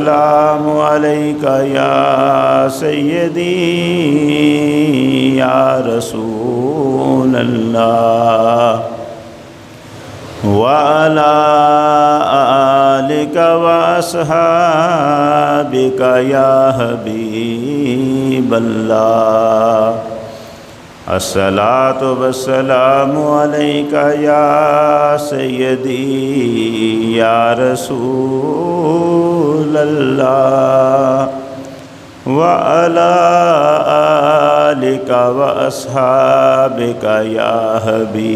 السلام علیکہ یا سیدی یا رسول اللہ وعلی آلک واصحابک یا حبیب اللہ الصلاۃ والسلام علیکہ یا سیدی یا رسول اللہ وعلی آلک واصحابک یا حبیب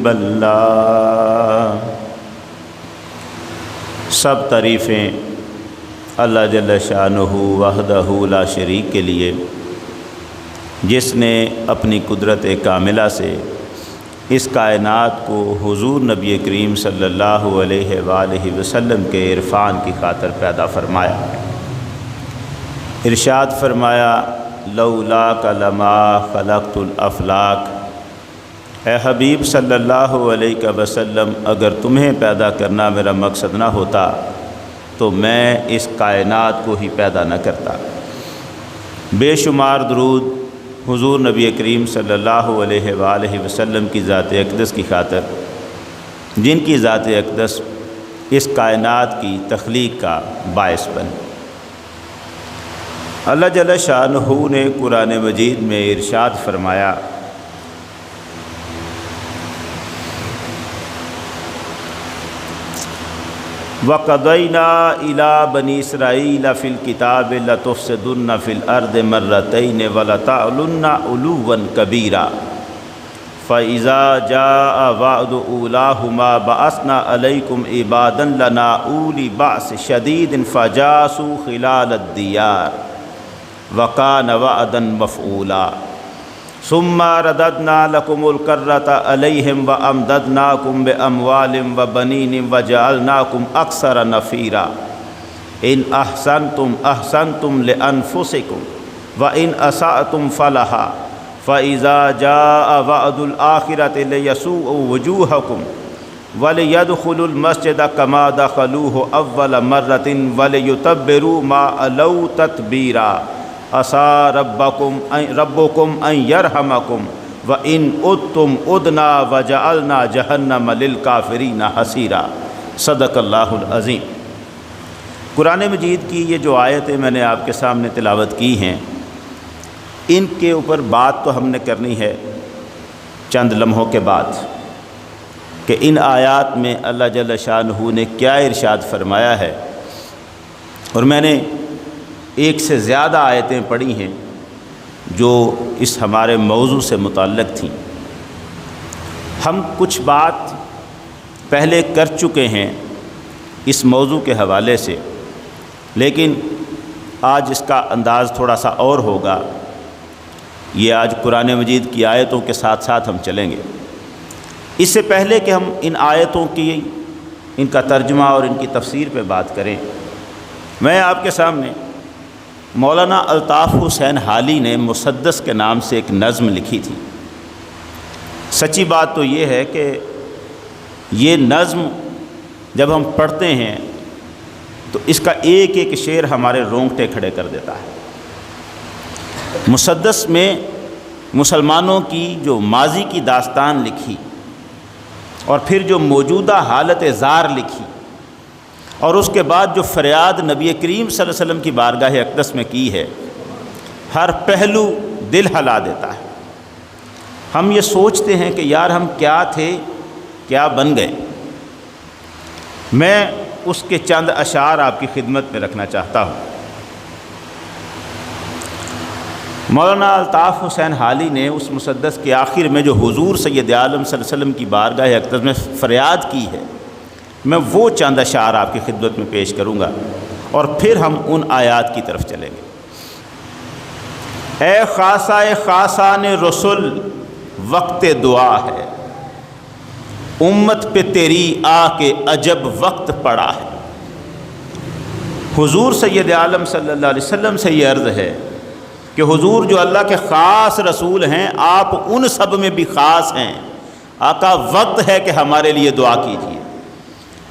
اللہ۔ سب تعریفیں اللہ جل شانہ وحدہ لا شریک کے لیے، جس نے اپنی قدرت کاملہ سے اس کائنات کو حضور نبی کریم صلی اللہ علیہ وآلہ وسلم کے عرفان کی خاطر پیدا فرمایا۔ ارشاد فرمایا لولاک لما خلقت الافلاک، اے حبیب صلی اللہ علیہ وسلم اگر تمہیں پیدا کرنا میرا مقصد نہ ہوتا تو میں اس کائنات کو ہی پیدا نہ کرتا۔ بے شمار درود حضور نبی کریم صلی اللہ علیہ وآلہ وسلم کی ذات اقدس کی خاطر، جن کی ذات اقدس اس کائنات کی تخلیق کا باعث بن۔ اللہ جل شانہ نے قرآن مجید میں ارشاد فرمایا وَقَضَيْنَا إِلَىٰ بَنِي إِسْرَائِيلَ فِي الْكِتَابِ لَتُفْسِدُنَّ فِي الْأَرْضِ مَرَّتَيْنِ وَلَتَعْلُنَّ عُلُوًّا كَبِيرًا فَإِذَا جَاءَ وَعْدُ أُولَاهُمَا بَعَثْنَا عَلَيْكُمْ عِبَادًا لَنَا أُولِي بَأْسٍ شَدِيدٍ فَجَاسُوا خِلَالَ الدِّيَارِ وَكَانَ وَعْدًا مَفْعُولًا ثم رددنا لكم الكرة عليهم وأمددناكم بأموال وبنين وجعلناكم أكثر نفيرا إن أحسنتم أحسنتم لأنفسكم وإن أسأتم فلها فإذا جاء وعد الآخرة ليسوءوا وجوهكم وليدخلوا المسجد كما دخلوه أول مرة وليتبروا ما علوا تتبيرا عسى ربكم أن يرحمكم وإن عدتم عدنا وجعلنا جہنم للکافرین حصیرا۔ صدق اللہ العظیم۔ قرآن مجید کی یہ جو آیتیں میں نے آپ کے سامنے تلاوت کی ہیں، ان کے اوپر بات تو ہم نے کرنی ہے چند لمحوں کے بعد کہ ان آیات میں اللہ جل شانہ نے کیا ارشاد فرمایا ہے، اور میں نے ایک سے زیادہ آیتیں پڑھی ہیں جو اس ہمارے موضوع سے متعلق تھیں۔ ہم کچھ بات پہلے کر چکے ہیں اس موضوع کے حوالے سے، لیکن آج اس کا انداز تھوڑا سا اور ہوگا۔ یہ آج قرآن مجید کی آیتوں کے ساتھ ساتھ ہم چلیں گے۔ اس سے پہلے کہ ہم ان آیتوں کی ان کا ترجمہ اور ان کی تفسیر پہ بات کریں، میں آپ کے سامنے مولانا الطاف حسین حالی نے مسدس کے نام سے ایک نظم لکھی تھی۔ سچی بات تو یہ ہے کہ یہ نظم جب ہم پڑھتے ہیں تو اس کا ایک ایک شعر ہمارے رونگٹے کھڑے کر دیتا ہے۔ مسدس میں مسلمانوں کی جو ماضی کی داستان لکھی اور پھر جو موجودہ حالت زار لکھی، اور اس کے بعد جو فریاد نبی کریم صلی اللہ علیہ وسلم کی بارگاہ اقدس میں کی ہے، ہر پہلو دل ہلا دیتا ہے۔ ہم یہ سوچتے ہیں کہ یار ہم کیا تھے، کیا بن گئے۔ میں اس کے چند اشعار آپ کی خدمت میں رکھنا چاہتا ہوں۔ مولانا الطاف حسین حالی نے اس مسدس کے آخر میں جو حضور سید عالم صلی اللہ علیہ وسلم کی بارگاہ اقدس میں فریاد کی ہے، میں وہ چند اشعار آپ کی خدمت میں پیش کروں گا، اور پھر ہم ان آیات کی طرف چلیں گے۔ اے خاصائے خاصان رسول وقت دعا ہے، امت پہ تیری آ کے عجب وقت پڑا ہے۔ حضور سید عالم صلی اللہ علیہ وسلم سے یہ عرض ہے کہ حضور جو اللہ کے خاص رسول ہیں، آپ ان سب میں بھی خاص ہیں۔ آقا وقت ہے کہ ہمارے لیے دعا کیجیے۔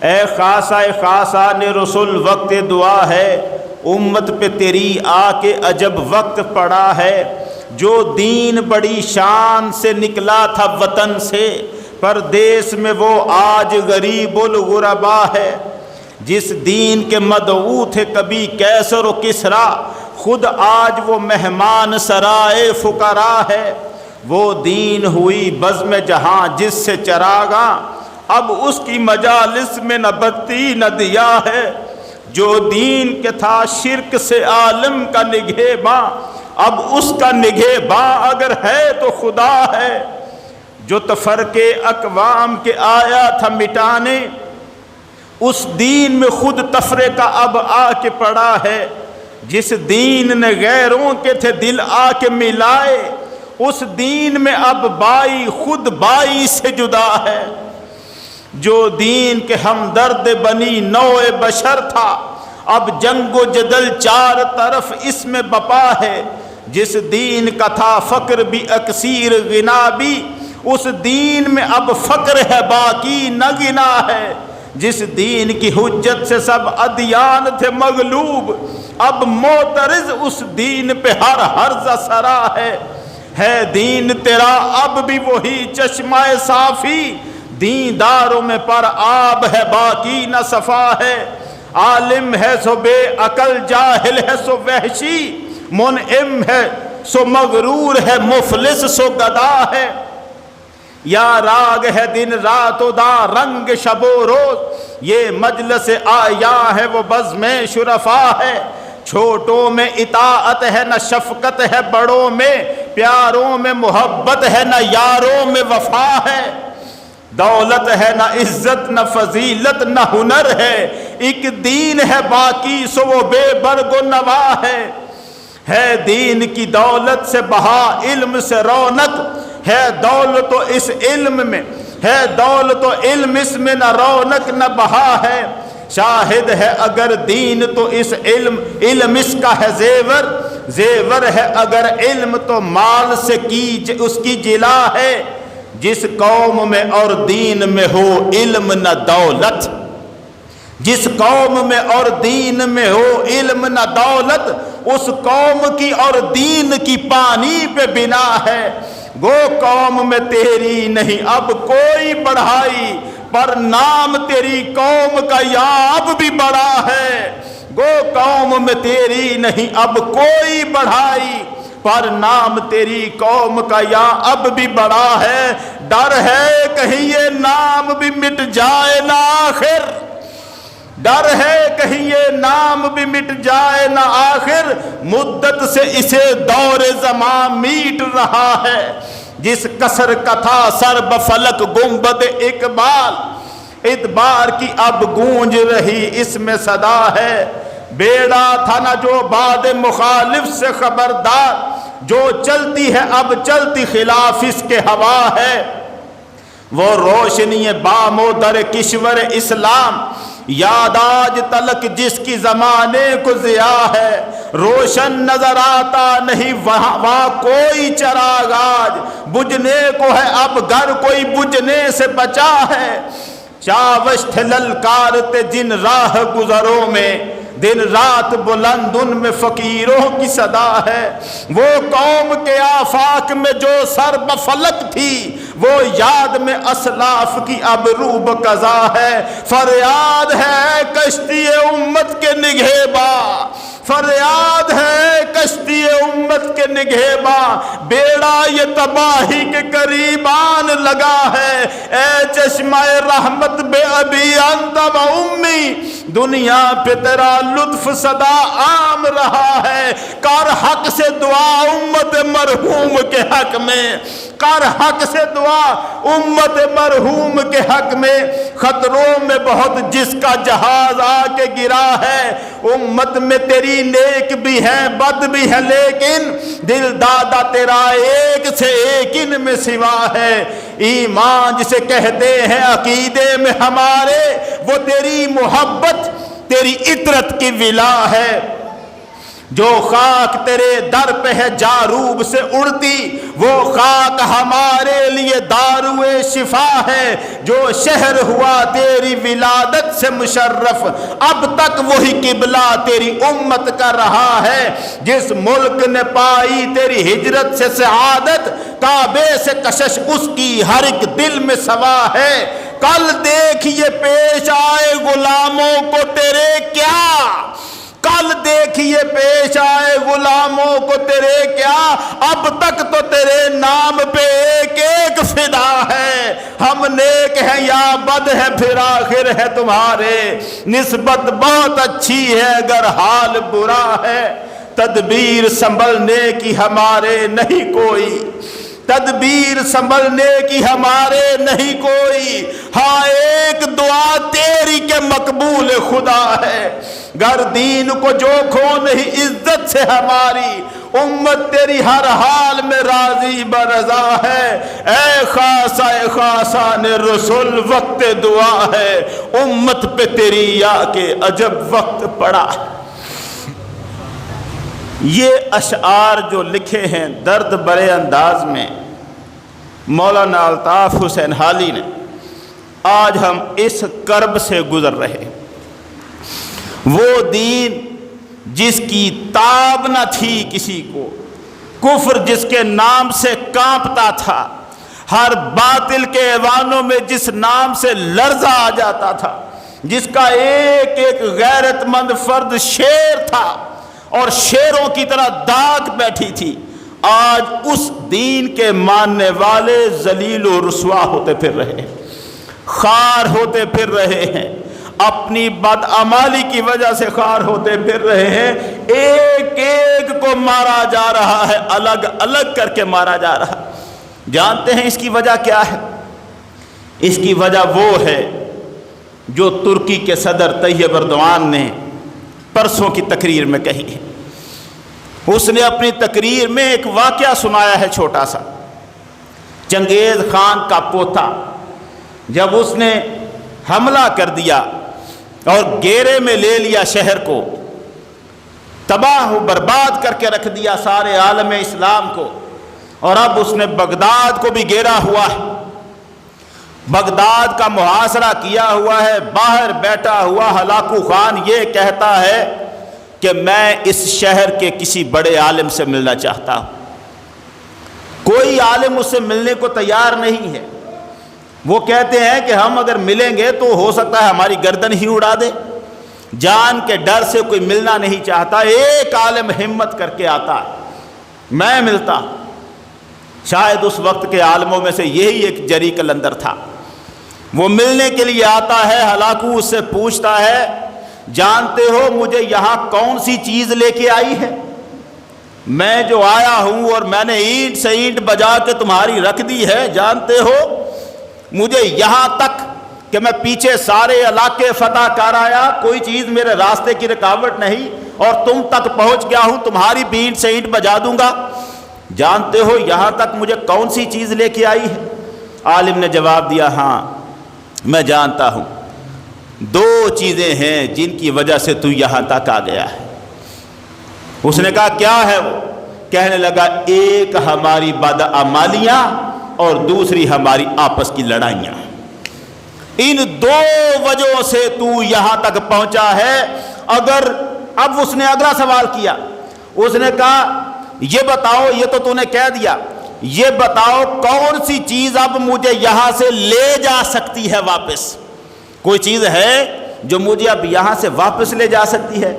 اے خاصہ خاصان رسول وقت دعا ہے، امت پہ تیری آ کے عجب وقت پڑا ہے۔ جو دین بڑی شان سے نکلا تھا وطن سے، پردیس میں وہ آج غریب الغربا ہے۔ جس دین کے مدعو تھے کبھی کیسر و کسریٰ، خود آج وہ مہمان سرائے فقراء ہے۔ وہ دین ہوئی بزم جہاں جس سے چراغاں، اب اس کی مجالس میں نہ بتی نہ دیا ہے۔ جو دین کے تھا شرک سے عالم کا نگہباں، اب اس کا نگہباں اگر ہے تو خدا ہے۔ جو تفرقے اقوام کے آیا تھا مٹانے، اس دین میں خود تفرقہ اب آ کے پڑا ہے۔ جس دین نے غیروں کے تھے دل آ کے ملائے، اس دین میں اب بائی خود بائی سے جدا ہے۔ جو دین کے ہمدرد بنی نوع بشر تھا، اب جنگ و جدل چار طرف اس میں بپا ہے۔ جس دین کا تھا فقر بھی اکثیر غنا بھی، اس دین میں اب فقر ہے باقی نہ غنا ہے۔ جس دین کی حجت سے سب ادیان تھے مغلوب، اب معترض اس دین پہ ہر ہرزہ سرا ہے دین تیرا اب بھی وہی چشمہ صافی، دینداروں میں پر آب ہے باقی نہ صفا ہے۔ عالم ہے سو بے عقل، جاہل ہے سو وحشی، منعم ہے سو مغرور ہے، مفلس سو گدا ہے۔ یا راگ ہے دن رات و دا رنگ شب و روز، یہ مجلس آیا ہے وہ بزم شرفا ہے۔ چھوٹوں میں اطاعت ہے نہ شفقت ہے، بڑوں میں پیاروں میں محبت ہے نہ یاروں میں وفا ہے۔ دولت ہے نہ عزت نہ فضیلت نہ ہنر ہے، ایک دین ہے باقی سو وہ بے برگ و نوا ہے دین کی دولت سے بہا علم سے رونق، ہے دولت و اس علم میں ہے دولت و علم اس میں نہ رونق نہ بہا ہے۔ شاہد ہے اگر دین تو اس علم اس کا ہے زیور ہے اگر علم تو مال سے اس کی جلا ہے۔ جس قوم میں اور دین میں ہو علم نہ دولت، جس قوم میں اور دین میں ہو علم نہ دولت، اس قوم کی اور دین کی پانی پہ بنا ہے۔ گو قوم میں تیری نہیں اب کوئی بڑھائی، پر نام تیری قوم کا یا اب بھی بڑا ہے۔ گو قوم میں تیری نہیں اب کوئی بڑھائی، پر نام تیری قوم کا یا اب بھی بڑا ہے۔ ڈر ہے کہیں یہ نام بھی مٹ جائے نہ آخر، ڈر ہے کہیں یہ نام بھی مٹ جائے نہ آخر، مدت سے اسے دور زمان میٹ رہا ہے۔ جس کسر کا تھا سر بفلک گنبد اقبال، ادبار کی اب گونج رہی اس میں صدا ہے۔ بیڑا تھا نہ جو بعد مخالف سے خبردار، جو چلتی ہے اب چلتی خلاف اس کے ہوا ہے۔ وہ روشنی بام و در کشور اسلام، یاد آج تلک جس کی زمانے کو ضیاء ہے۔ روشن نظر آتا نہیں وہاں کوئی چراغ، آج بجھنے کو ہے اب گھر کوئی بجھنے سے بچا ہے۔ چاوش تھے للکارتے جن راہ گزروں میں، دن رات بلند ان میں فقیروں کی صدا ہے۔ وہ قوم کے آفاق میں جو سر بفلک تھی، وہ یاد میں اسلاف کی اب روب قضا ہے۔ فریاد ہے کشتی امت کے نگہباں، فریاد ہے کشتی امت کے نگہباں، بیڑا یہ تباہی کے قریبان لگا ہے۔ اے چشمہ رحمت بے ابی انت و امی، دنیا پہ تیرا لطف صدا عام رہا ہے۔ کر حق سے دعا امت مرحوم کے حق میں، کر حق سے دعا امت مرحوم کے حق میں۔ خطروں میں بہت جس کا جہاز آ کے گرا ہے، امت میں تیری نیک بھی ہے بد بھی ہے، لیکن دل دادا تیرا ایک سے ایک ان میں سوا ہے۔ ایمان جسے کہتے ہیں عقیدے میں ہمارے، وہ تیری محبت تیری عطرت کی ولا ہے۔ جو خاک تیرے در پہ ہے جاروب سے اڑتی، وہ خاک ہمارے لیے داروے شفا ہے۔ جو شہر ہوا تیری ولادت سے مشرف، اب تک وہی قبلہ تیری امت کا رہا ہے۔ جس ملک نے پائی تیری ہجرت سے سعادت، کعبے سے کشش اس کی ہر ایک دل میں سوا ہے۔ کل دیکھیے پیش آئے غلاموں کو تیرے کیا، کل دیکھیے پیش آئے غلاموں کو تیرے کیا، اب تک تو تیرے نام پہ ایک ایک فدا ہے۔ ہم نیک ہیں یا بد ہیں پھر آخر ہے تمہارے، نسبت بہت اچھی ہے اگر حال برا ہے۔ تدبیر سنبھلنے کی ہمارے نہیں کوئی، تدبیر سنبھلنے کی ہمارے نہیں کوئی، ہاں ایک دعا تیری کہ مقبول خدا ہے۔ گر دین کو جو کھو نہیں عزت سے ہماری، امت تیری ہر حال میں راضی برضا ہے۔ اے خاصان رسول وقت دعا ہے، امت پہ تیری یا کے عجب وقت پڑا۔ یہ اشعار جو لکھے ہیں درد بھرے انداز میں مولانا الطاف حسین حالی نے، آج ہم اس کرب سے گزر رہے ہیں۔ وہ دین جس کی تاب نہ تھی کسی کو، کفر جس کے نام سے کانپتا تھا، ہر باطل کے ایوانوں میں جس نام سے لرزہ آ جاتا تھا، جس کا ایک ایک غیرت مند فرد شیر تھا اور شیروں کی طرح داغ بیٹھی تھی، آج اس دین کے ماننے والے ذلیل و رسوا ہوتے پھر رہے ہیں، خوار ہوتے پھر رہے ہیں، اپنی بدعمالی کی وجہ سے خوار ہوتے پھر رہے ہیں۔ ایک ایک کو مارا جا رہا ہے، الگ الگ کر کے مارا جا رہا۔ جانتے ہیں اس کی وجہ کیا ہے؟ اس کی وجہ وہ ہے جو ترکی کے صدر طیب اردوان نے پرسوں کی تقریر میں کہی ہے۔ اس نے اپنی تقریر میں ایک واقعہ سنایا ہے چھوٹا سا۔ چنگیز خان کا پوتا جب اس نے حملہ کر دیا اور گھیرے میں لے لیا شہر کو، تباہ و برباد کر کے رکھ دیا سارے عالم اسلام کو، اور اب اس نے بغداد کو بھی گھیرا ہوا ہے، بغداد کا محاصرہ کیا ہوا ہے، باہر بیٹھا ہوا ہلاکو خان یہ کہتا ہے کہ میں اس شہر کے کسی بڑے عالم سے ملنا چاہتا ہوں۔ کوئی عالم اس سے ملنے کو تیار نہیں ہے۔ وہ کہتے ہیں کہ ہم اگر ملیں گے تو ہو سکتا ہے ہماری گردن ہی اڑا دے۔ جان کے ڈر سے کوئی ملنا نہیں چاہتا۔ ایک عالم ہمت کر کے آتا ہے، میں ملتا۔ شاید اس وقت کے عالموں میں سے یہی ایک جری قلندر تھا۔ وہ ملنے کے لیے آتا ہے، ہلاکو اس سے پوچھتا ہے جانتے ہو مجھے یہاں کون سی چیز لے کے آئی ہے؟ میں جو آیا ہوں اور میں نے اینٹ سے اینٹ بجا کے تمہاری رکھ دی ہے، جانتے ہو مجھے یہاں تک کہ میں پیچھے سارے علاقے فتح کر آیا، کوئی چیز میرے راستے کی رکاوٹ نہیں، اور تم تک پہنچ گیا ہوں، تمہاری بھی اینٹ سے اینٹ بجا دوں گا۔ جانتے ہو یہاں تک مجھے کون سی چیز لے کے آئی ہے؟ عالم نے جواب دیا ہاں میں جانتا ہوں، دو چیزیں ہیں جن کی وجہ سے تو یہاں تک آ گیا ہے۔ اس نے کہا کیا ہے وہ؟ کہنے لگا ایک ہماری بدعمالیاں اور دوسری ہماری آپس کی لڑائیاں، ان دو وجہوں سے تو یہاں تک پہنچا ہے۔ اگر اب اس نے اگلا سوال کیا، اس نے کہا یہ بتاؤ، یہ تو نے کہہ دیا، یہ بتاؤ کون سی چیز اب مجھے یہاں سے لے جا سکتی ہے واپس؟ کوئی چیز ہے جو مجھے اب یہاں سے واپس لے جا سکتی ہے؟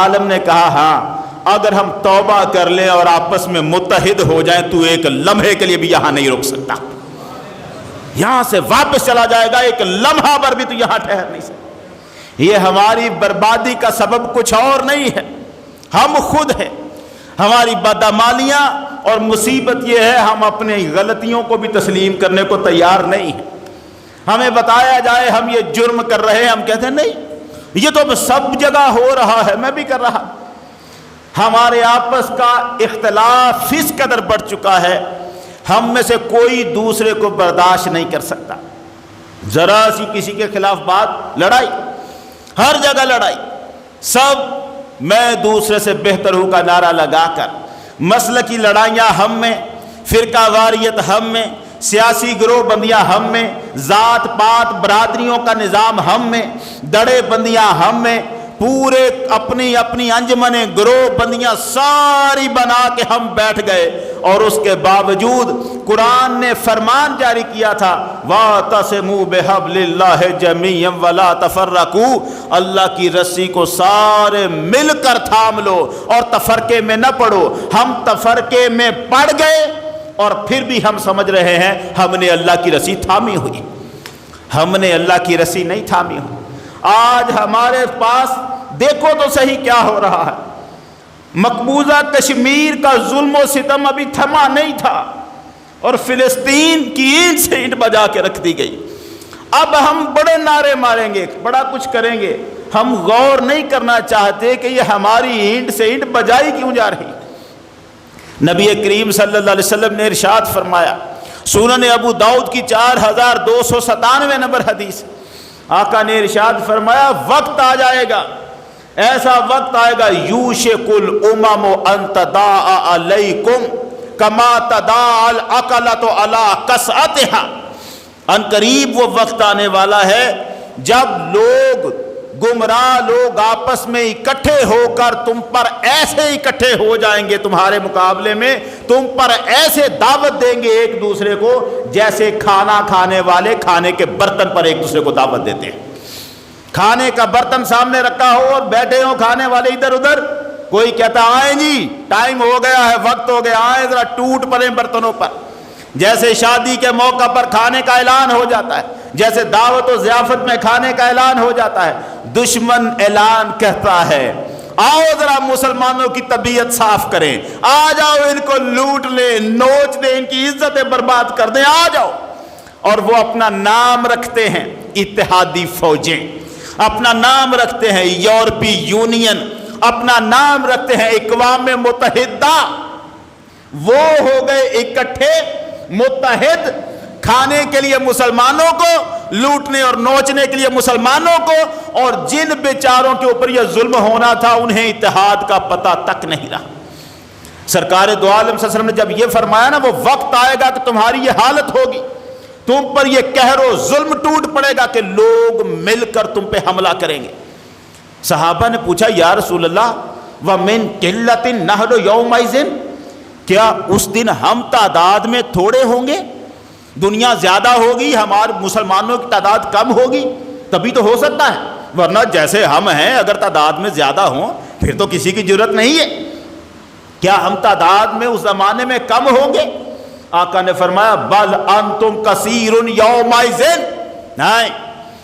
عالم نے کہا ہاں، اگر ہم توبہ کر لیں اور آپس میں متحد ہو جائیں تو ایک لمحے کے لیے بھی یہاں نہیں رک سکتا، یہاں سے واپس چلا جائے گا، ایک لمحہ پر بھی تو یہاں ٹھہر نہیں سکتا۔ یہ ہماری بربادی کا سبب کچھ اور نہیں ہے، ہم خود ہیں۔ ہماری بدعمالیاں اور مصیبت یہ ہے ہم اپنی غلطیوں کو بھی تسلیم کرنے کو تیار نہیں ہیں۔ ہمیں بتایا جائے ہم یہ جرم کر رہے ہیں، ہم کہتے ہیں نہیں یہ تو اب سب جگہ ہو رہا ہے، میں بھی کر رہا۔ ہمارے آپس کا اختلاف اس قدر بڑھ چکا ہے، ہم میں سے کوئی دوسرے کو برداشت نہیں کر سکتا۔ ذرا سی کسی کے خلاف بات، لڑائی، ہر جگہ لڑائی، سب میں دوسرے سے بہتر ہوں کا نعرہ لگا کر مسلکی لڑائیاں ہم میں، فرقہ واریت ہم میں، سیاسی گروہ بندیاں ہم میں، ذات پات برادریوں کا نظام ہم میں، دڑے بندیاں ہم میں، پورے اپنی اپنی انجمنیں گروہ بندیاں ساری بنا کے ہم بیٹھ گئے، اور اس کے باوجود قرآن نے فرمان جاری کیا تھا وَاعْتَصِمُوا بِحَبْلِ اللَّهِ جَمِيعًا وَلَا تَفَرَّقُوا، اللہ کی رسی کو سارے مل کر تھام لو اور تفرقے میں نہ پڑو۔ ہم تفرقے میں پڑ گئے اور پھر بھی ہم سمجھ رہے ہیں ہم نے اللہ کی رسی تھامی ہوئی، ہم نے اللہ کی رسی نہیں تھامی ہوئی۔ آج ہمارے پاس دیکھو تو صحیح کیا ہو رہا ہے، مقبوضہ کشمیر کا ظلم و ستم ابھی تھما نہیں تھا اور فلسطین کی اینٹ سے اینٹ بجا کے رکھ دی گئی۔ اب ہم بڑے نعرے ماریں گے، بڑا کچھ کریں گے، ہم غور نہیں کرنا چاہتے کہ یہ ہماری اینٹ سے اینٹ بجائی کیوں جا رہی۔ نبی کریم صلی اللہ علیہ وسلم نے ارشاد فرمایا، سنن ابو داؤد کی 4297 نمبر حدیث، آقا نے ارشاد فرمایا وقت آ جائے گا، ایسا وقت آئے گا یوشک الامم ان تداعى علیکم کما تداعى الاکلۃ علی قصعتها، ان قریب وہ وقت آنے والا ہے جب لوگ گمراہ لوگ آپس میں اکٹھے ہو کر تم پر ایسے اکٹھے ہو جائیں گے، تمہارے مقابلے میں تم پر ایسے دعوت دیں گے ایک دوسرے کو جیسے کھانا کھانے والے کھانے کے برتن پر ایک دوسرے کو دعوت دیتے ہیں۔ کھانے کا برتن سامنے رکھا ہو اور بیٹھے ہوں کھانے والے ادھر ادھر، کوئی کہتا آئیں جی ٹائم ہو گیا ہے، وقت ہو گیا، آئیں ذرا ٹوٹ پڑیں برتنوں پر۔ جیسے شادی کے موقع پر کھانے کا اعلان ہو جاتا ہے، جیسے دعوت و ضیافت میں کھانے کا اعلان ہو جاتا ہے، دشمن اعلان کہتا ہے آؤ ذرا مسلمانوں کی طبیعت صاف کریں، آ جاؤ ان کو لوٹ لیں، نوچ دیں، ان کی عزتیں برباد کر دیں، آ جاؤ۔ اور وہ اپنا نام رکھتے ہیں اتحادی فوجیں، اپنا نام رکھتے ہیں یورپی یونین، اپنا نام رکھتے ہیں اقوام متحدہ۔ وہ ہو گئے اکٹھے متحد کھانے کے لیے مسلمانوں کو، لوٹنے اور نوچنے کے لیے مسلمانوں کو، اور جن بیچاروں کے اوپر یہ ظلم ہونا تھا انہیں اتحاد کا پتہ تک نہیں رہا۔ سرکار دو عالم صلی اللہ علیہ وسلم نے جب یہ فرمایا نا وہ وقت آئے گا کہ تمہاری یہ حالت ہوگی، تم پر یہ قہر و ظلم ٹوٹ پڑے گا کہ لوگ مل کر تم پہ حملہ کریں گے۔ صحابہ نے پوچھا یا رسول اللہ وَمِن قِلَّةٍ نَحْنُ يَوْمَئِذٍ، کیا اس دن ہم تعداد میں تھوڑے ہوں گے، دنیا زیادہ ہوگی، ہمارے مسلمانوں کی تعداد کم ہوگی؟ تبھی تو ہو سکتا ہے، ورنہ جیسے ہم ہیں اگر تعداد میں زیادہ ہوں پھر تو کسی کی ضرورت نہیں ہے۔ کیا ہم تعداد میں اس زمانے میں کم ہوں گے؟ آقا نے فرمایا بل انتم کثیر یومئذ، نہیں،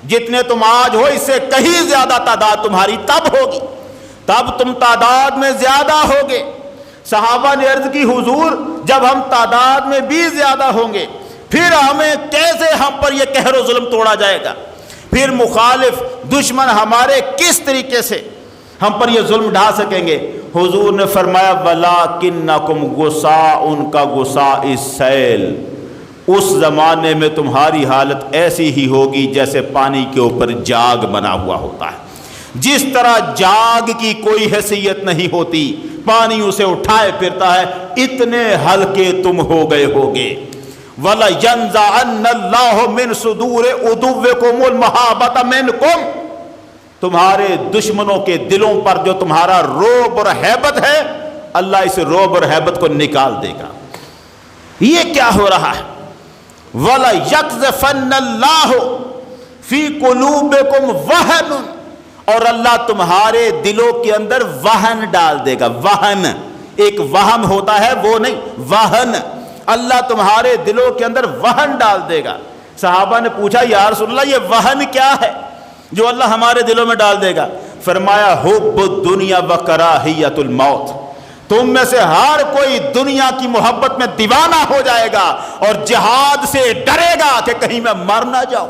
جتنے تم آج ہو اس سے کہیں زیادہ تعداد تمہاری تب ہوگی، تب تم تعداد میں زیادہ ہوگے۔ صحابہ نے عرض کی حضور جب ہم تعداد میں بھی زیادہ ہوں گے پھر ہمیں کیسے ہم پر یہ قہر و ظلم توڑا جائے گا، پھر مخالف دشمن ہمارے کس طریقے سے ہم پر یہ ظلم ڈھا سکیں گے؟ حضور نے فرمایا وَلَٰكِنَّكُمْ غُثَاءٌ كَغُثَاءِ السَّيْلِ، اس زمانے میں تمہاری حالت ایسی ہی ہوگی جیسے پانی کے اوپر جاگ بنا ہوا ہوتا ہے۔ جس طرح جاگ کی کوئی حیثیت نہیں ہوتی، پانی اسے اٹھائے پھرتا ہے، اتنے ہلکے تم ہو گئے ہوگے۔ وَلَيَنزَعَنَّ اللَّهُ مِن صُدُورِ عُدُوِّكُمُ الْمَحَابَةَ مِنكُمْ، تمہارے دشمنوں کے دلوں پر جو تمہارا رعب اور ہیبت ہے اللہ اس رعب اور ہیبت کو نکال دے گا۔ یہ کیا ہو رہا ہے؟ وَلَيَقْذِفَنَّ اللَّهُ فِي قُلُوبِكُمْ وَهْنٌ، اور اللہ تمہارے دلوں کے اندر وہن ڈال دے گا۔ وہن ایک وہم ہوتا ہے وہ نہیں، وہن، اللہ تمہارے دلوں کے اندر وہن ڈال دے گا۔ صحابہ نے پوچھا یا رسول اللہ یہ وہن کیا ہے جو اللہ ہمارے دلوں میں ڈال دے گا؟ فرمایا حب الدنیا وکراہیت الموت، تم میں سے ہر کوئی دنیا کی محبت میں دیوانہ ہو جائے گا اور جہاد سے ڈرے گا کہ کہیں میں مر نہ جاؤں۔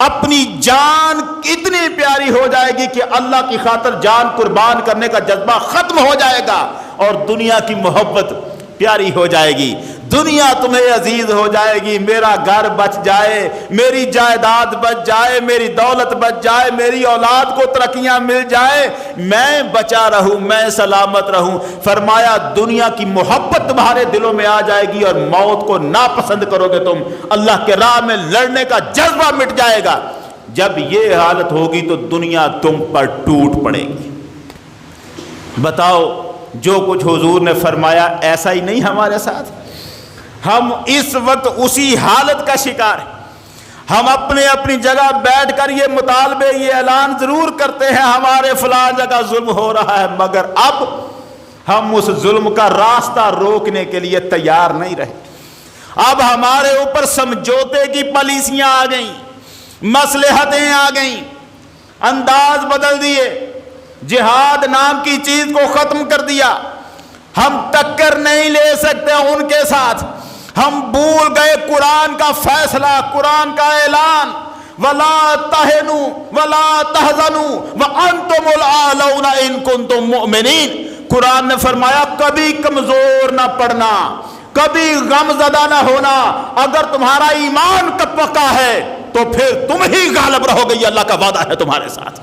اپنی جان اتنی پیاری ہو جائے گی کہ اللہ کی خاطر جان قربان کرنے کا جذبہ ختم ہو جائے گا اور دنیا کی محبت پیاری ہو جائے گی۔ دنیا تمہیں عزیز ہو جائے گی، میرا گھر بچ جائے، میری جائیداد بچ جائے، میری دولت بچ جائے، میری اولاد کو ترقیاں مل جائے، میں بچا رہوں، میں سلامت رہوں۔ فرمایا دنیا کی محبت تمہارے دلوں میں آ جائے گی اور موت کو ناپسند کرو گے تم، اللہ کے راہ میں لڑنے کا جذبہ مٹ جائے گا۔ جب یہ حالت ہوگی تو دنیا تم پر ٹوٹ پڑے گی۔ بتاؤ جو کچھ حضور نے فرمایا ایسا ہی نہیں ہمارے ساتھ؟ ہم اس وقت اسی حالت کا شکار ہیں۔ ہم اپنی جگہ بیٹھ کر یہ مطالبے، یہ اعلان ضرور کرتے ہیں ہمارے فلاں جگہ ظلم ہو رہا ہے، مگر اب ہم اس ظلم کا راستہ روکنے کے لیے تیار نہیں رہے۔ اب ہمارے اوپر سمجھوتے کی پالیسیاں آ گئیں، مصلحتیں آ گئیں، انداز بدل دیے، جہاد نام کی چیز کو ختم کر دیا۔ ہم ٹکر نہیں لے سکتے ان کے ساتھ۔ ہم بھول گئے قرآن کا فیصلہ، قرآن کا اعلان، وَلَا تَهِنُوا وَلَا تَحْزَنُوا وَأَنْتُمُ الْأَعْلَوْنَ إِن كُنتُم مُؤْمِنِينَ۔ قرآن نے فرمایا کبھی کمزور نہ پڑنا، کبھی غم زدہ نہ ہونا، اگر تمہارا ایمان کا پکا ہے تو پھر تم ہی غالب رہو گے، یہ اللہ کا وعدہ ہے تمہارے ساتھ۔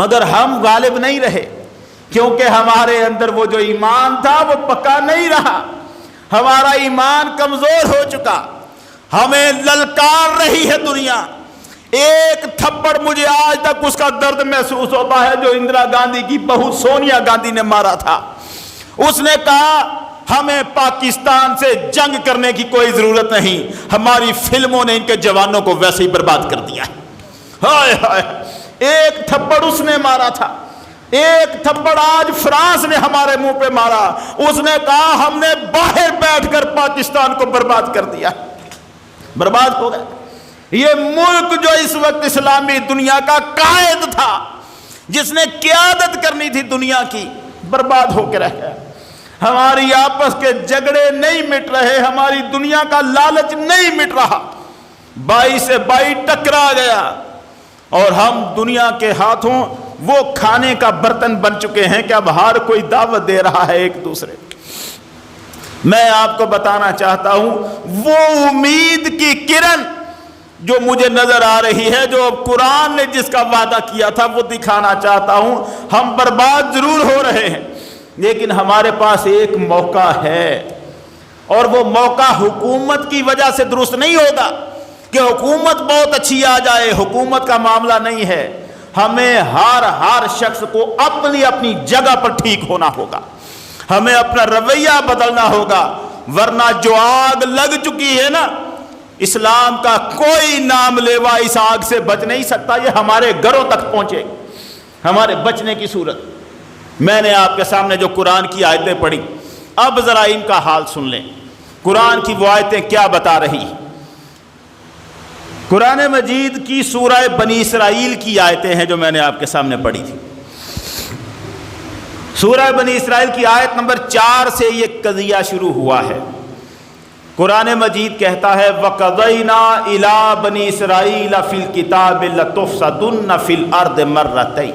مگر ہم غالب نہیں رہے کیونکہ ہمارے اندر وہ جو ایمان تھا وہ پکا نہیں رہا، ہمارا ایمان کمزور ہو چکا، ہمیں للکار رہی ہے دنیا۔ ایک تھپڑ مجھے آج تک اس کا درد محسوس ہوتا ہے جو اندرا گاندھی کی بہو سونیا گاندھی نے مارا تھا۔ اس نے کہا ہمیں پاکستان سے جنگ کرنے کی کوئی ضرورت نہیں، ہماری فلموں نے ان کے جوانوں کو ویسے ہی برباد کر دیا۔ ہائے ہائے، ایک تھپڑ اس نے مارا تھا، ایک تھپڑ آج فرانس نے ہمارے منہ پہ مارا۔ اس نے کہا ہم نے باہر بیٹھ کر پاکستان کو برباد کر دیا، برباد ہو گئے۔ یہ ملک جو اس وقت اسلامی دنیا کا قائد تھا، جس نے قیادت کرنی تھی دنیا کی، برباد ہو کے رہ گیا۔ ہماری آپس کے جھگڑے نہیں مٹ رہے، ہماری دنیا کا لالچ نہیں مٹ رہا، بائی سے بائی ٹکرا گیا، اور ہم دنیا کے ہاتھوں وہ کھانے کا برتن بن چکے ہیں کہ اب ہر کوئی دعوت دے رہا ہے ایک دوسرے۔ میں آپ کو بتانا چاہتا ہوں وہ امید کی کرن جو مجھے نظر آ رہی ہے، جو قرآن نے جس کا وعدہ کیا تھا وہ دکھانا چاہتا ہوں۔ ہم برباد ضرور ہو رہے ہیں لیکن ہمارے پاس ایک موقع ہے، اور وہ موقع حکومت کی وجہ سے درست نہیں ہوگا کہ حکومت بہت اچھی آ جائے، حکومت کا معاملہ نہیں ہے۔ ہمیں ہر شخص کو اپنی اپنی جگہ پر ٹھیک ہونا ہوگا، ہمیں اپنا رویہ بدلنا ہوگا، ورنہ جو آگ لگ چکی ہے نا، اسلام کا کوئی نام لیوا اس آگ سے بچ نہیں سکتا، یہ ہمارے گھروں تک پہنچے ہمارے بچنے کی صورت۔ میں نے آپ کے سامنے جو قرآن کی آیتیں پڑھی، اب ذرا ان کا حال سن لیں، قرآن کی وہ آیتیں کیا بتا رہی ہیں۔ قرآن مجید کی سورہ بنی اسرائیل کی آیتیں ہیں جو میں نے آپ کے سامنے پڑھی تھی۔ سورہ بنی اسرائیل کی آیت نمبر 4 سے یہ قضیہ شروع ہوا ہے۔ قرآن مجید کہتا ہے وَقَضَيْنَا إِلَىٰ بَنِي إِسْرَائِيلَ فِي الْكِتَابِ لَتُفْسَدُنَّ فِي الْأَرْضِ مَرَّتَيْنِ۔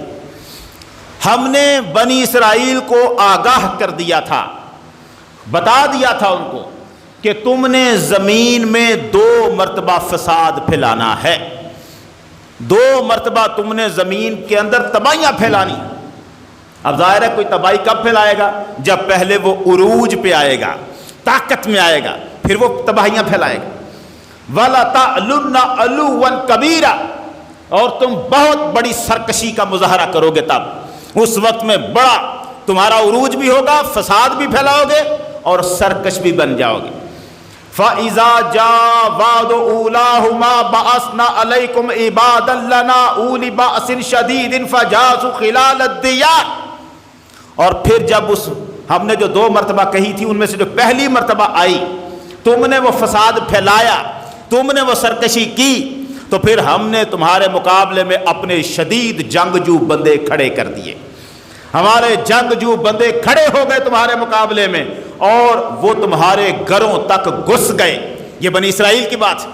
ہم نے بنی اسرائیل کو آگاہ کر دیا تھا، بتا دیا تھا ان کو کہ تم نے زمین میں 2 مرتبہ فساد پھیلانا ہے، 2 مرتبہ تم نے زمین کے اندر تباہیاں پھیلانی۔ اب ظاہر ہے کوئی تباہی کب پھیلائے گا؟ جب پہلے وہ عروج پہ آئے گا، طاقت میں آئے گا، پھر وہ تباہیاں پھیلائے گا۔ وَلَتَعْلُنَّ عُلُوًّا كَبِيرًا، اور تم بہت بڑی سرکشی کا مظاہرہ کرو گے، تب اس وقت میں بڑا تمہارا عروج بھی ہوگا، فساد بھی پھیلاؤ گے اور سرکش بھی بن جاؤ گے۔ فَإِذَا جَاءَ وَعْدُ أُولَاهُمَا بَعَثْنَا عَلَيْكُمْ عِبَادًا لَنَا أُولِي بَأْسٍ شَدِيدٍ فَجَاسُوا خِلَالَ الدِّيَارِ، اور پھر جب ہم نے جو 2 مرتبہ کہی تھی ان میں سے جو پہلی مرتبہ آئی، تم نے وہ فساد پھیلایا، تم نے وہ سرکشی کی، تو پھر ہم نے تمہارے مقابلے میں اپنے شدید جنگجو بندے کھڑے کر دیے، ہمارے جنگجو بندے کھڑے ہو گئے تمہارے مقابلے میں، اور وہ تمہارے گھروں تک گھس گئے۔ یہ بنی اسرائیل کی بات ہے،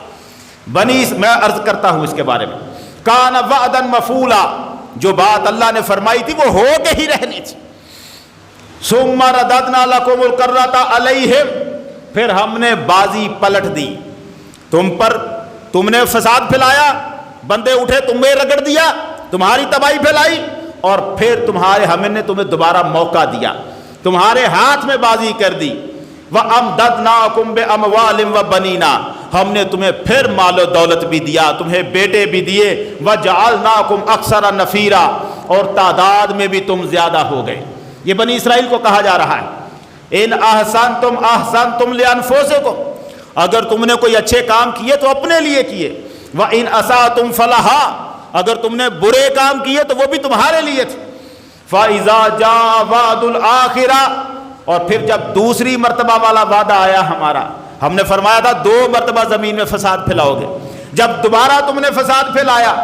میں عرض کرتا ہوں اس کے بارے میں، کان وعدا مفعولا، جو بات اللہ نے فرمائی تھی وہ ہو کے ہی رہنی تھی۔ ثم رددنا لکم الکرۃ علیہم، پھر ہم نے بازی پلٹ دی تم پر، تم نے فساد پھیلایا، بندے اٹھے تمہیں رگڑ دیا، تمہاری تباہی پھیلائی، اور پھر ہم نے تمہیں دوبارہ موقع دیا، تمہارے ہاتھ میں بازی کر دی۔ وَأَمْدَدْنَاكُمْ بِأَمْوَالٍ وَبَنِينَ، ہم نے تمہیں پھر مال و دولت بھی دیا، تمہیں بیٹے بھی دیے۔ وَجَعَلْنَاكُمْ أَكْثَرَ نَفِيرًا، اور تعداد میں بھی تم زیادہ ہو گئے۔ یہ بنی اسرائیل کو کہا جا رہا ہے، ان احسنتم احسنتم لانفسکم، اگر تم نے کوئی اچھے کام کیے تو اپنے لیے کیے، وَإِنْ أَسَأْتُمْ فَلَهَا، اگر تم نے برے کام کیے تو وہ بھی تمہارے لیے تھے۔ فَإِذَا جَاءَ وَعْدُ الْآخِرَةِ، اور پھر جب دوسری مرتبہ والا وعدہ آیا ہمارا، ہم نے فرمایا تھا 2 مرتبہ زمین میں فساد پھیلاؤ گے، جب دوبارہ تم نے فساد پھیلایا،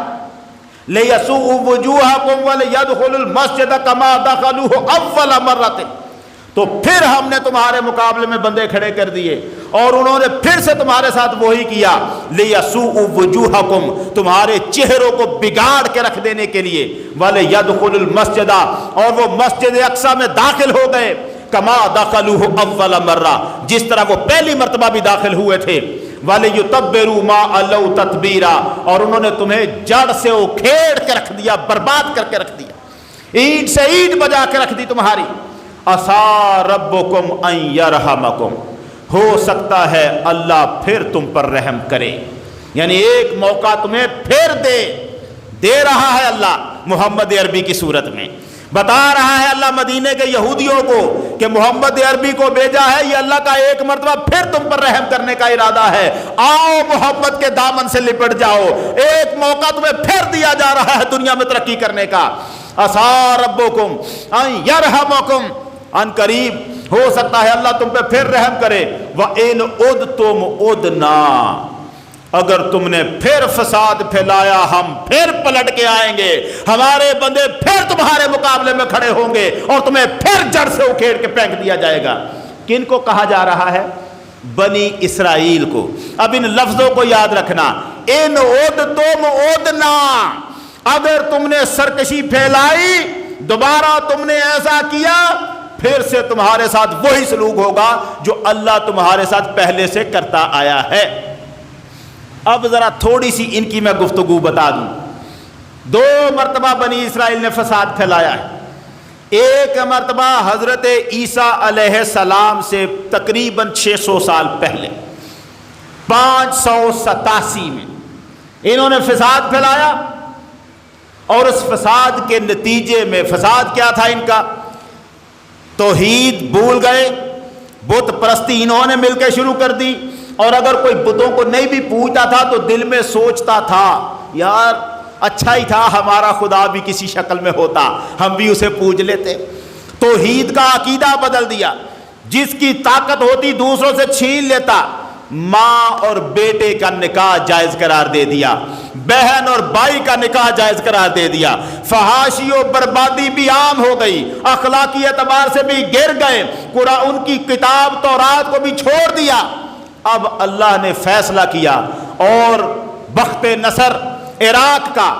لِيَسُوءُ وُجُوهَكُمْ وَلِيَدْخُلُوا الْمَسْجِدَ كَمَا دَخَلُوهُ أَوَّلَ مَرَّةٍ، تو پھر ہم نے تمہارے مقابلے میں بندے کھڑے کر دیے اور انہوں نے پھر سے تمہارے ساتھ وہی کیا، لِيَسُوءُ وُجُوهَكُمْ، تمہارے چہروں کو بگاڑ کے رکھ دینے کے لیے، وَلِيَدْخُلُوا الْمَسْجِدَ، اور وہ مسجد اقصی میں داخل ہو گئے، کما دخلوہ اول مرہ، جس طرح وہ پہلی مرتبہ بھی داخل ہوئے تھے، وَلِيُتَبِّرُوا مَا عَلَوْا تَتْبِيرًا، اور انہوں نے تمہیں جڑ سے اکھیڑ کے رکھ دیا، برباد کر کے رکھ دیا، اینٹ سے اینٹ بجا کے رکھ دی تمہاری۔ عَسَىٰ رَبُّكُمْ أَن يَرْحَمَكُمْ، ہو سکتا ہے اللہ پھر تم پر رحم کرے، یعنی ایک موقع تمہیں پھر دے رہا ہے اللہ محمد عربی کی صورت میں، بتا رہا ہے اللہ مدینے کے یہودیوں کو کہ محمد عربی کو بھیجا ہے، یہ اللہ کا ایک مرتبہ پھر تم پر رحم کرنے کا ارادہ ہے، آؤ محمد کے دامن سے لپٹ جاؤ، ایک موقع تمہیں پھر دیا جا رہا ہے دنیا میں ترقی کرنے کا۔ عَسَىٰ رَبُّكُمْ أَن يَرْحَمَكُمْ، ان قریب ہو سکتا ہے اللہ تم پہ پھر رحم کرے۔ وَإِنْ عُدْتُمْ عُدْنَا، اگر تم نے پھر فساد پھیلایا ہم پھر پلٹ کے آئیں گے، ہمارے بندے پھر تمہارے مقابلے میں کھڑے ہوں گے اور تمہیں پھر جڑ سے اکھیڑ کے پھینک دیا جائے گا۔ کن کو کہا جا رہا ہے؟ بنی اسرائیل کو۔ اب ان لفظوں کو یاد رکھنا، ان عدتم عدنا، اگر تم نے سرکشی پھیلائی، دوبارہ تم نے ایسا کیا، پھر سے تمہارے ساتھ وہی سلوک ہوگا جو اللہ تمہارے ساتھ پہلے سے کرتا آیا ہے۔ اب ذرا تھوڑی سی ان کی میں گفتگو بتا دوں۔ 2 مرتبہ بنی اسرائیل نے فساد پھیلایا ہے۔ ایک مرتبہ حضرت عیسیٰ علیہ السلام سے تقریباً 600 سال پہلے 587 میں انہوں نے فساد پھیلایا، اور اس فساد کے نتیجے میں، فساد کیا تھا ان کا؟ توحید بھول گئے، بت پرستی انہوں نے مل کے شروع کر دی، اور اگر کوئی بتوں کو نہیں بھی پوجتا تھا تو دل میں سوچتا تھا یار اچھا ہی تھا ہمارا خدا بھی کسی شکل میں ہوتا، ہم بھی اسے پوج لیتے۔ توحید کا عقیدہ بدل دیا، جس کی طاقت ہوتی دوسروں سے چھین لیتا۔ ماں اور بیٹے کا نکاح جائز قرار دے دیا، بہن اور بھائی کا نکاح جائز قرار دے دیا، فحاشی و بربادی بھی عام ہو گئی، اخلاقی اعتبار سے بھی گر گئے، قرآن ان کی کتاب تورات کو بھی چھوڑ دیا۔ اب اللہ نے فیصلہ کیا اور بخت نصر عراق کا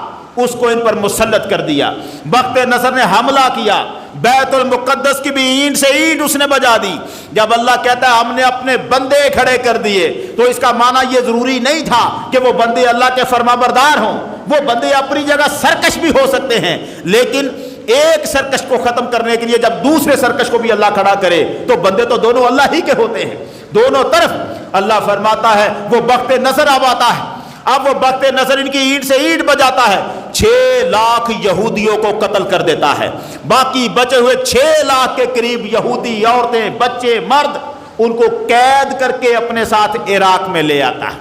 اس کو ان پر مسلط کر دیا۔ بخت نصر نے حملہ کیا، بیت المقدس کی بھی اینٹ سے اینٹ اس نے بجا دی۔ جب اللہ کہتا ہے ہم نے اپنے بندے کھڑے کر دیے، تو اس کا معنی یہ ضروری نہیں تھا کہ وہ بندے اللہ کے فرما بردار ہوں، وہ بندے اپنی جگہ سرکش بھی ہو سکتے ہیں، لیکن ایک سرکش کو ختم کرنے کے لیے جب دوسرے سرکش کو بھی اللہ کھڑا کرے تو بندے تو دونوں اللہ ہی کے ہوتے ہیں، دونوں طرف اللہ فرماتا ہے وہ بخت نصر اب آتا ہے۔ اب وہ بخت نصر ان کی اینٹ سے اینٹ بجاتا ہے، 6 لاکھ یہودیوں کو قتل کر دیتا ہے، باقی بچے ہوئے 6 لاکھ کے قریب یہودی عورتیں، بچے، مرد، ان کو قید کر کے اپنے ساتھ عراق میں لے آتا ہے۔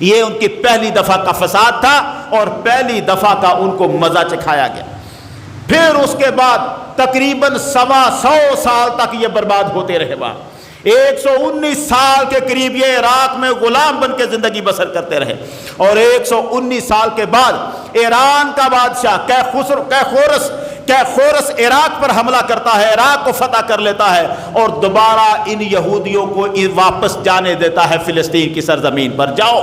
یہ ان کی پہلی دفعہ کا فساد تھا اور پہلی دفعہ کا ان کو مزہ چکھایا گیا۔ پھر اس کے بعد تقریباً 125 سال تک یہ برباد ہوتے رہے۔ 119 سال کے قریب یہ عراق میں غلام بن کے زندگی بسر کرتے رہے، اور 119 سال کے بعد ایران کا بادشاہ کیخورس عراق پر حملہ کرتا ہے، عراق کو فتح کر لیتا ہے، اور دوبارہ ان یہودیوں کو واپس جانے دیتا ہے فلسطین کی سرزمین پر۔ جاؤ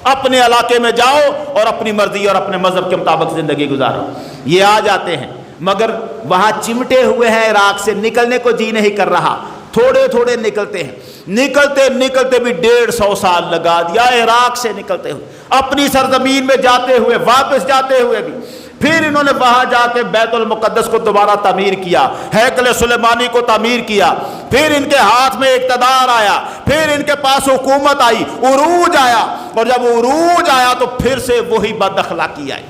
اپنے علاقے میں جاؤ اور اپنی مرضی اور اپنے مذہب کے مطابق زندگی گزارو۔ یہ آ جاتے ہیں، مگر وہاں چمٹے ہوئے ہیں، عراق سے نکلنے کو جی نہیں کر رہا، تھوڑے تھوڑے نکلتے ہیں۔ نکلتے نکلتے بھی 150 سال لگا دیا عراق سے نکلتے ہوئے، اپنی سرزمین میں جاتے ہوئے، واپس جاتے ہوئے بھی۔ پھر انہوں نے وہاں جا کے بیت المقدس کو دوبارہ تعمیر کیا، ہیکل سلیمانی کو تعمیر کیا، پھر ان کے ہاتھ میں اقتدار آیا، پھر ان کے پاس حکومت آئی، عروج آیا، اور جب عروج آیا تو پھر سے وہی بد اخلاقی آئی،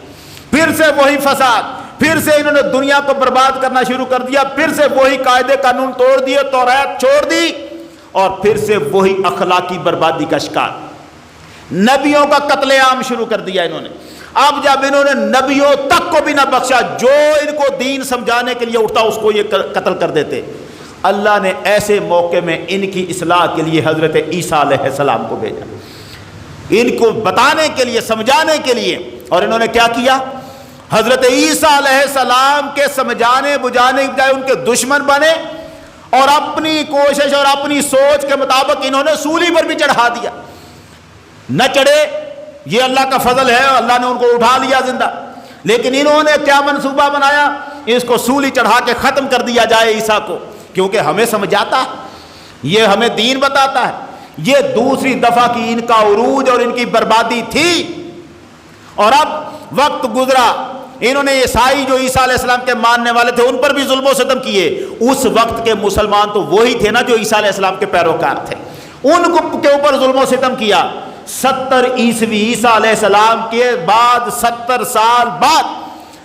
پھر سے وہی فساد، پھر سے انہوں نے دنیا کو برباد کرنا شروع کر دیا، پھر سے وہی قاعدے قانون توڑ دیے، توریت چھوڑ دی، اور پھر سے وہی اخلاقی بربادی کا شکار، نبیوں کا قتل عام شروع کر دیا انہوں نے۔ اب جب انہوں نے نبیوں تک کو بھی نہ بخشا، جو ان کو دین سمجھانے کے لیے اٹھتا اس کو یہ قتل کر دیتے۔ اللہ نے ایسے موقع میں ان کی اصلاح کے لیے حضرت عیسیٰ علیہ السلام کو بھیجا، ان کو بتانے کے لیے، سمجھانے کے لیے۔ اور انہوں نے کیا کیا؟ حضرت عیسیٰ علیہ السلام کے سمجھانے بجھانے کے بجائے ان کے دشمن بنے، اور اپنی کوشش اور اپنی سوچ کے مطابق انہوں نے سولی پر بھی چڑھا دیا۔ نہ چڑھے، یہ اللہ کا فضل ہے، اللہ نے ان کو اٹھا لیا زندہ، لیکن انہوں نے کیا منصوبہ بنایا؟ اس کو سولی چڑھا کے ختم کر دیا جائے عیسیٰ کو، کیونکہ ہمیں سمجھاتا ہے، یہ ہمیں دین بتاتا ہے۔ یہ دوسری دفعہ کی ان کا عروج اور ان کی بربادی تھی۔ اور اب وقت گزرا، انہوں نے عیسائی جو عیسیٰ علیہ السلام کے ماننے والے تھے ان پر بھی ظلم و ستم کیے۔ اس وقت کے مسلمان تو وہی تھے نا جو عیسیٰ علیہ السلام کے پیروکار تھے، ان کو کے اوپر ظلم و ستم کیا۔ 70 عیسوی عیسیٰ علیہ السلام کے بعد، 70 سال بعد،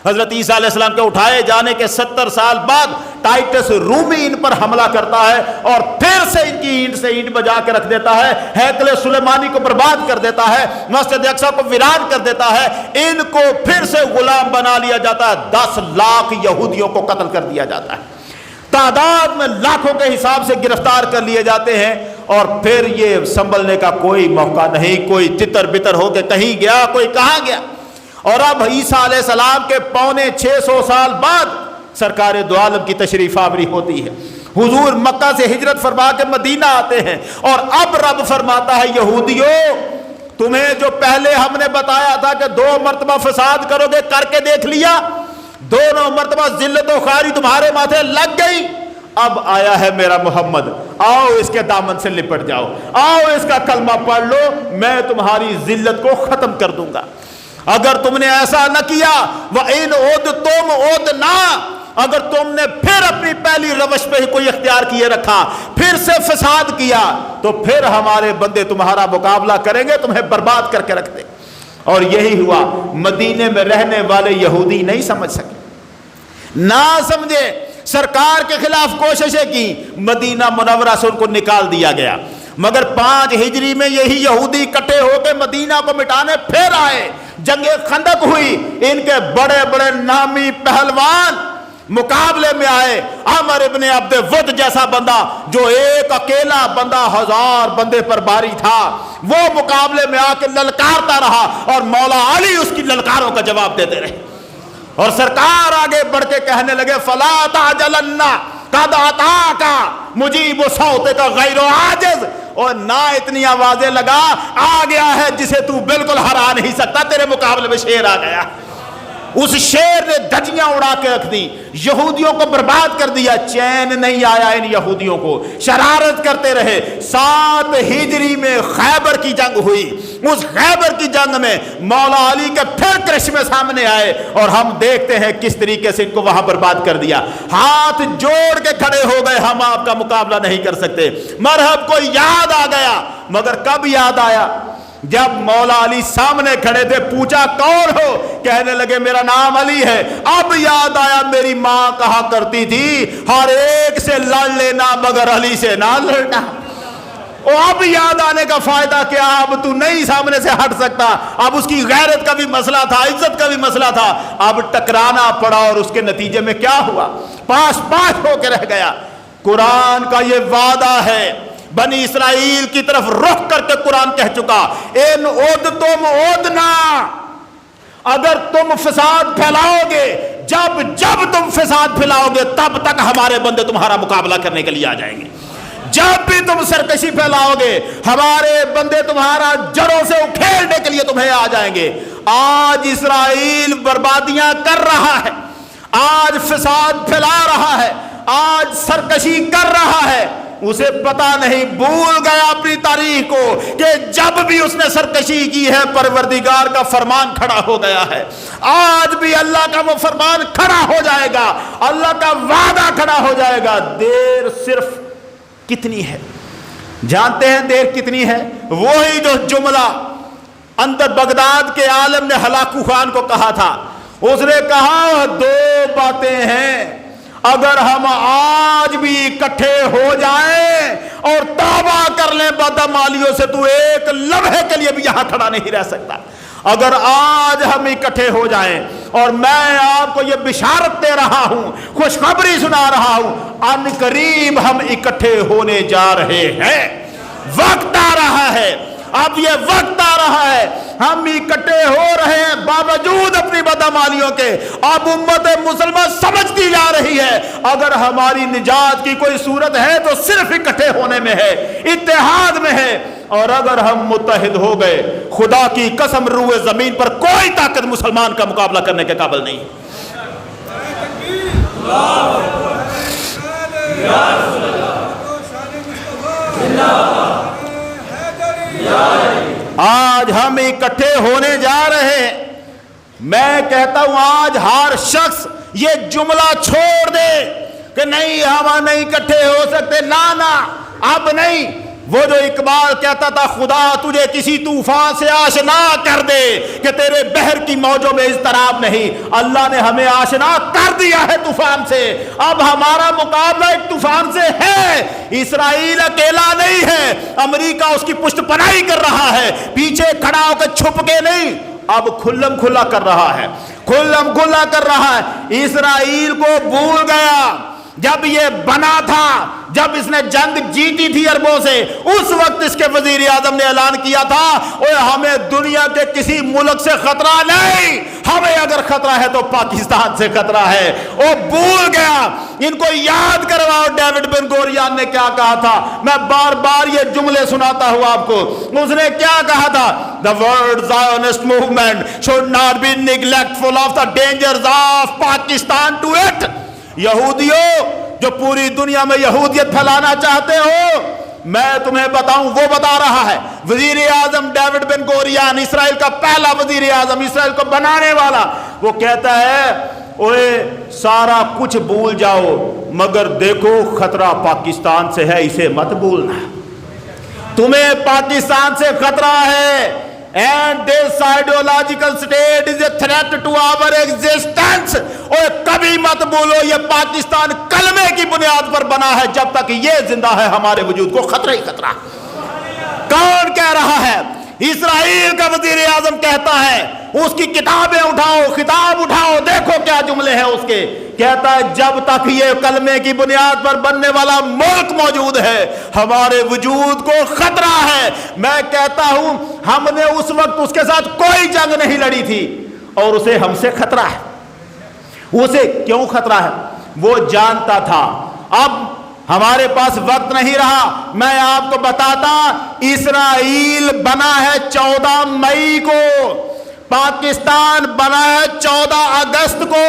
حضرت عیسیٰ علیہ السلام کے اٹھائے جانے کے 70 سال بعد ٹائٹس رومی ان پر حملہ کرتا ہے، اور پھر سے ان کی اینٹ سے اینٹ بجا کے رکھ دیتا ہے، ہیکل سلیمانی کو برباد کر دیتا ہے، مسجد اقصی کو ویران کر دیتا ہے، ان کو پھر سے غلام بنا لیا جاتا ہے، 10 لاکھ یہودیوں کو قتل کر دیا جاتا ہے، تعداد میں لاکھوں کے حساب سے گرفتار کر لیے جاتے ہیں، اور پھر یہ سنبھلنے کا کوئی موقع نہیں، کوئی تتر بتر ہو کے کہیں گیا، کوئی کہاں گیا۔ اور اب عیسیٰ علیہ السلام کے 650 سال بعد سرکار دو عالم کی تشریف آوری ہوتی ہے، حضور مکہ سے ہجرت فرما کے مدینہ آتے ہیں، اور اب رب فرماتا ہے یہودیوں تمہیں جو پہلے ہم نے بتایا تھا کہ 2 مرتبہ فساد کرو گے، کر کے دیکھ لیا، دونوں مرتبہ ذلت و خواری تمہارے ماتھے لگ گئی، اب آیا ہے میرا محمد، آؤ اس کے دامن سے لپٹ جاؤ، آؤ اس کا کلمہ پڑھ لو، میں تمہاری ذلت کو ختم کر دوں گا۔ اگر تم نے ایسا نہ کیا، وَإِنْ عُدْتُمْ عُدْنَا، اگر تم نے پھر اپنی پہلی روش پہ ہی کوئی اختیار کیے رکھا، پھر سے فساد کیا، تو پھر ہمارے بندے تمہارا مقابلہ کریں گے، تمہیں برباد کر کے رکھ دیں۔ اور یہی ہوا، مدینے میں رہنے والے یہودی نہیں سمجھ سکے، نہ سمجھے، سرکار کے خلاف کوششیں کی، مدینہ منورہ سے ان کو نکال دیا گیا۔ مگر 5 ہجری میں یہی یہودی اکٹھے ہو کے مدینہ کو مٹانے پھر آئے، جنگ خندق ہوئی، ان کے بڑے بڑے نامی پہلوان مقابلے میں آئے۔ عمر ابن عبد ود جیسا بندہ جو ایک اکیلا بندہ 1000 بندے پر باری تھا، وہ مقابلے میں آ کے للکارتا رہا، اور مولا علی اس کی للکاروں کا جواب دیتے رہے۔ اور سرکار آگے بڑھ کے کہنے لگے فلا تعجلن قد اتاک مجیب صوت کا غیر عاجز، اور نہ اتنی آوازیں لگا، آ گیا ہے جسے تو بالکل ہرا نہیں سکتا، تیرے مقابلے میں شیر آ گیا۔ اس شیر نے دھجیاں اڑا کے رکھ دی، یہودیوں کو برباد کر دیا، چین نہیں آیا ان یہودیوں کو، شرارت کرتے رہے۔ 7 ہجری میں خیبر کی جنگ ہوئی، اس خیبر کی جنگ میں مولا علی کے پھر کرشمے سامنے آئے، اور ہم دیکھتے ہیں کس طریقے سے ان کو وہاں برباد کر دیا۔ ہاتھ جوڑ کے کھڑے ہو گئے، ہم آپ کا مقابلہ نہیں کر سکتے۔ مرحب کو یاد آ گیا، مگر کب یاد آیا؟ جب مولا علی سامنے کھڑے تھے، پوچھا کون ہو؟ کہنے لگے میرا نام علی ہے۔ اب یاد آیا میری ماں کہا کرتی تھی ہر ایک سے لڑ لینا مگر علی سے نہ لڑنا۔ اب یاد آنے کا فائدہ کیا؟ اب تو نہیں سامنے سے ہٹ سکتا، اب اس کی غیرت کا بھی مسئلہ تھا، عزت کا بھی مسئلہ تھا، اب ٹکرانا پڑا، اور اس کے نتیجے میں کیا ہوا؟ پاس پاس ہو کے رہ گیا۔ قرآن کا یہ وعدہ ہے، بنی اسرائیل کی طرف رخ کر کے قرآن کہہ چکا ان عدتم عدنا، اگر تم فساد پھیلاؤ گے، جب تم فساد پھیلاؤ گے تب تک ہمارے بندے تمہارا مقابلہ کرنے کے لیے آ جائیں گے۔ جب بھی تم سرکشی پھیلاؤ گے ہمارے بندے تمہارا جڑوں سے اکھیڑنے کے لیے تمہیں آ جائیں گے۔ آج اسرائیل بربادیاں کر رہا ہے، آج فساد پھیلا رہا ہے، آج سرکشی کر رہا ہے، اسے پتا نہیں، بھول گیا اپنی تاریخ کو کہ جب بھی اس نے سرکشی کی ہے پروردگار کا فرمان کھڑا ہو گیا ہے۔ آج بھی اللہ کا وہ فرمان کھڑا ہو جائے گا، اللہ کا وعدہ کھڑا ہو جائے گا۔ دیر صرف کتنی ہے؟ جانتے ہیں دیر کتنی ہے؟ وہی جو جملہ اندر بغداد کے عالم نے ہلاکو خان کو کہا تھا، اس نے کہا 2 باتیں ہیں، اگر ہم آج بھی اکٹھے ہو جائیں اور توبہ کر لیں بدعمالیوں سے تو ایک لمحے کے لیے بھی یہاں کھڑا نہیں رہ سکتا۔ اگر آج ہم اکٹھے ہو جائیں، اور میں آپ کو یہ بشارت دے رہا ہوں، خوشخبری سنا رہا ہوں، ان قریب ہم اکٹھے ہونے جا رہے ہیں۔ وقت آ رہا ہے، اب یہ وقت آ رہا ہے، ہم اکٹھے ہو رہے ہیں باوجود اپنی بدعمالیوں کے۔ اب امت مسلمہ سمجھتی جا رہی ہے اگر ہماری نجات کی کوئی صورت ہے تو صرف اکٹھے ہونے میں ہے، اتحاد میں ہے۔ اور اگر ہم متحد ہو گئے، خدا کی قسم روئے زمین پر کوئی طاقت مسلمان کا مقابلہ کرنے کے قابل نہیں۔ آج ہم اکٹھے ہونے جا رہے ہیں۔ میں کہتا ہوں آج ہر شخص یہ جملہ چھوڑ دے کہ نہیں ہم نہیں اکٹھے ہو سکتے، نا اب نہیں۔ وہ جو اقبال کہتا تھا خدا تجھے کسی طوفان سے آشنا کر دے کہ تیرے بحر کی موجوں میں اضطراب نہیں، اللہ نے ہمیں آشنا کر دیا ہے طوفان سے۔ اب ہمارا مقابلہ ایک طوفان سے ہے، اسرائیل اکیلا نہیں ہے، امریکہ اس کی پشت پناہی کر رہا ہے، پیچھے کھڑا ہو کے چھپ کے نہیں، اب کھلم کھلا کر رہا ہے، کھلم کھلا کر رہا ہے۔ اسرائیل کو بھول گیا جب یہ بنا تھا، جب اس نے جنگ جیتی تھی عربوں سے، اس وقت اس کے وزیر اعظم نے اعلان کیا تھا اوے ہمیں دنیا کے کسی ملک سے خطرہ نہیں، ہمیں اگر خطرہ ہے تو پاکستان سے خطرہ ہے۔ وہ بھول گیا۔ ان کو یاد کرواؤ ڈیوڈ بن گوریان نے کیا کہا تھا، میں بار بار یہ جملے سناتا ہوں آپ کو۔ اس نے کیا کہا تھا، The world Zionist movement should not be neglectful of the dangers of Pakistan to it۔ یہودیوں جو پوری دنیا میں یہودیت پھیلانا چاہتے ہو، میں تمہیں بتاؤں، وہ بتا رہا ہے وزیر اعظم ڈیوڈ بن گوریان، اسرائیل کا پہلا وزیر اعظم، اسرائیل کو بنانے والا، وہ کہتا ہے اوے سارا کچھ بھول جاؤ مگر دیکھو خطرہ پاکستان سے ہے، اسے مت بھولنا۔ تمہیں پاکستان سے خطرہ ہے، and this ideological state is a threat to our existence۔ اور کبھی مت بولو یہ پاکستان کلمے کی بنیاد پر بنا ہے، جب تک یہ زندہ ہے ہمارے وجود کو خطرہ ہی خطرہ۔ کون کہہ رہا ہے؟ اسرائیل کا وزیر اعظم کہتا ہے، اس کی کتابیں اٹھاؤ، خطاب اٹھاؤ، دیکھو کیا جملے ہیں اس کے۔ کہتا ہے جب تک یہ کلمے کی بنیاد پر بننے والا ملک موجود ہے ہمارے وجود کو خطرہ ہے۔ میں کہتا ہوں ہم نے اس وقت اس کے ساتھ کوئی جنگ نہیں لڑی تھی اور اسے ہم سے خطرہ ہے۔ اسے کیوں خطرہ ہے؟ وہ جانتا تھا۔ اب ہمارے پاس وقت نہیں رہا، میں آپ کو بتاتا، اسرائیل بنا ہے 14 مئی کو، پاکستان بنا ہے 14 اگست کو۔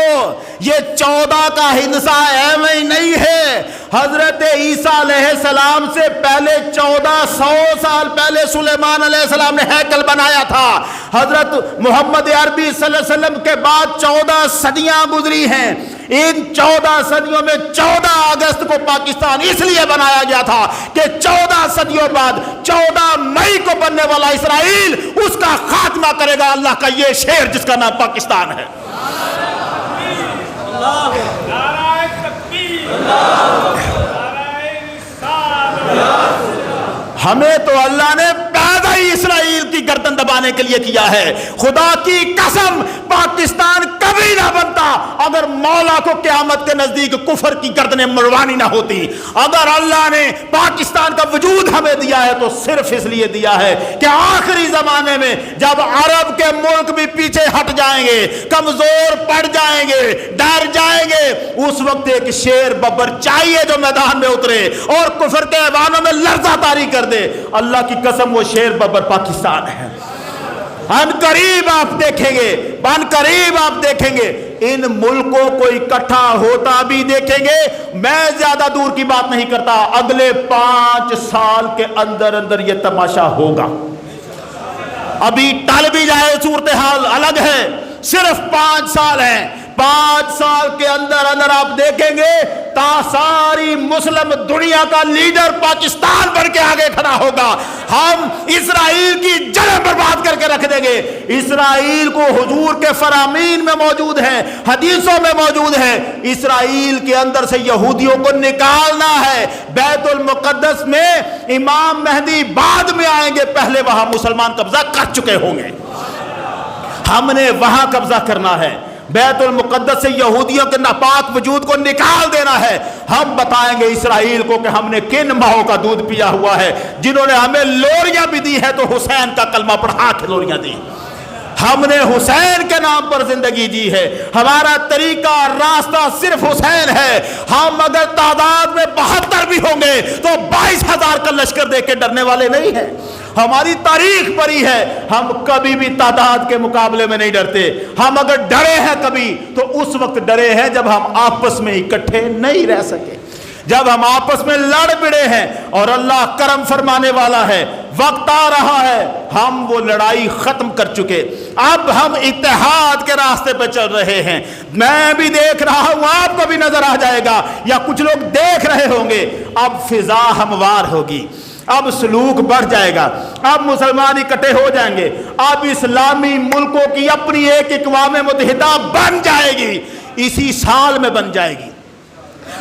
یہ 14 کا ہندسہ ایویں نہیں ہے۔ حضرت عیسیٰ علیہ السلام سے پہلے 1400 سال پہلے سلیمان علیہ السلام نے ہیکل بنایا تھا۔ حضرت محمد عربی صلی اللہ علیہ وسلم کے بعد 14 صدیاں گزری ہیں۔ ان 14 صدیوں میں 14 اگست کو پاکستان اس لیے بنایا گیا تھا کہ 14 صدیوں بعد 14 مئی کو بننے والا اسرائیل اس کا خاتمہ کرے گا اللہ کا یہ شیر جس کا نام پاکستان ہے۔ ہمیں تو اللہ نے پیدا ہی اسرائیل کی گردن دبانے کے لیے کیا ہے۔ خدا کی قسم پاکستان کبھی نہ بنتا اگر مولا کو قیامت کے نزدیک کفر کی گردنیں مڑوانی نہ ہوتی۔ اگر اللہ نے پاکستان کا وجود ہمیں دیا ہے تو صرف اس لیے دیا ہے کہ آخری زمانے میں جب عرب کے ملک بھی پیچھے ہٹ جائیں گے، کمزور پڑ جائیں گے، ڈر جائیں گے، اس وقت ایک شیر ببر چاہیے جو میدان میں اترے اور کفر کے ایوانوں میں لرزہ طاری کر دے۔ اللہ کی قسم وہ شیر ببر پاکستان ہے۔ ان قریب آپ دیکھیں گے، ان قریب آپ دیکھیں گے ان ملکوں کو اکٹھا ہوتا بھی دیکھیں گے. میں زیادہ دور کی بات نہیں کرتا, اگلے 5 سال کے اندر اندر یہ تماشا ہوگا. ابھی ٹل بھی جائے صورتحال الگ ہے, صرف 5 سال ہیں. 5 سال کے اندر اندر آپ دیکھیں گے تا ساری مسلم دنیا کا لیڈر پاکستان بن کے آگے کھڑا ہوگا. ہم اسرائیل کی جڑیں برباد کر کے رکھ دیں گے. اسرائیل کو حضور کے فرامین میں موجود ہے, حدیثوں میں موجود ہے. اسرائیل کے اندر سے یہودیوں کو نکالنا ہے. بیت المقدس میں امام مہدی بعد میں آئیں گے, پہلے وہاں مسلمان قبضہ کر چکے ہوں گے. ہم نے وہاں قبضہ کرنا ہے. بیت المقدس سے یہودیوں کے ناپاک وجود کو نکال دینا ہے. ہم بتائیں گے اسرائیل کو کہ ہم نے کن ماہوں کا دودھ پیا ہوا ہے, جنہوں نے ہمیں لوریاں بھی دی ہے تو حسین کا کلمہ پڑھا کے لوریاں دی. ہم نے حسین کے نام پر زندگی جی ہے. ہمارا طریقہ راستہ صرف حسین ہے. ہم اگر تعداد میں 72 بھی ہوں گے تو 22,000 کا لشکر دیکھ کے ڈرنے والے نہیں ہیں. ہماری تاریخ پڑھی ہے, ہم کبھی بھی تعداد کے مقابلے میں نہیں ڈرتے. ہم اگر ڈرے ہیں کبھی تو اس وقت ڈرے ہیں جب ہم آپس میں اکٹھے نہیں رہ سکے, جب ہم آپس میں لڑ پڑے ہیں. اور اللہ کرم فرمانے والا ہے, وقت آ رہا ہے, ہم وہ لڑائی ختم کر چکے. اب ہم اتحاد کے راستے پہ چل رہے ہیں. میں بھی دیکھ رہا ہوں, آپ کو بھی نظر آ جائے گا, یا کچھ لوگ دیکھ رہے ہوں گے. اب فضا ہموار ہوگی, اب سلوک بڑھ جائے گا, اب مسلمان اکٹھے ہو جائیں گے. اب اسلامی ملکوں کی اپنی ایک اقوام متحدہ بن جائے گی, اسی سال میں بن جائے گی.